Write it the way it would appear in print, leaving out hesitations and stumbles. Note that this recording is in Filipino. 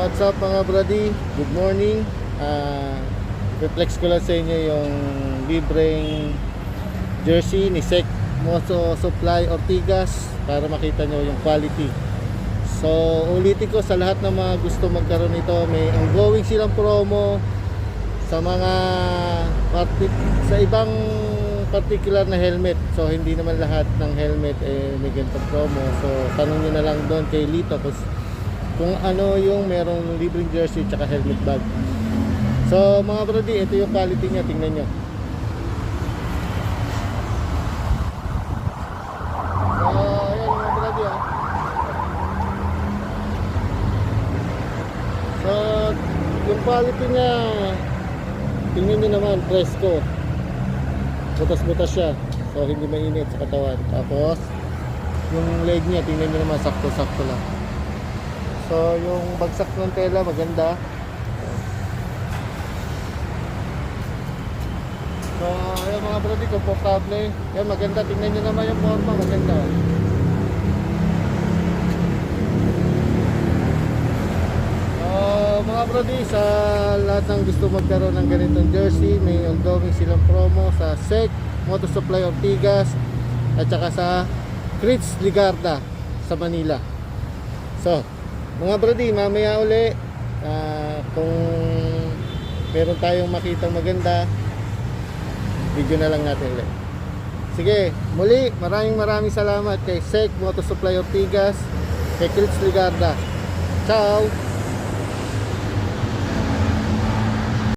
What's up mga brady? Good morning. I-flex ko lang sa inyo yung libreng jersey ni Sec Moto Supply Ortigas para makita nyo yung quality. So ulitin ko sa lahat ng mga gusto magkaroon nito, may ongoing silang promo sa mga sa ibang particular na helmet. So hindi naman lahat ng helmet may ganitong promo. So tanong nyo na lang doon kay Lito kung ano yung merong libreng jersey tsaka helmet bag. So mga brody, ito yung quality niya, tingnan nyo. So ayan mga brody So yung quality niya, tingnan nyo naman, fresco. Butas-butas siya, so hindi mainit sa katawan. Tapos yung leg niya, tingnan nyo naman, sakto-sakto lang. So yung bagsak ng tela maganda. So ayan mga brody, komportable. Yan maganda, tingnan nyo naman yung forma, maganda. Mga brody, sa lahat ng gusto magkaroon ng ganitong jersey, may ongoing silang promo sa Sec Moto Supply Ortigas at saka sa Crits Ligarda sa Manila. So mga brody, mamaya uli kung meron tayong makitang maganda, video na lang natin ulit. Sige, muli maraming salamat kay Sec Moto Supply Ortigas, kay Crits Ligarda. Ciao!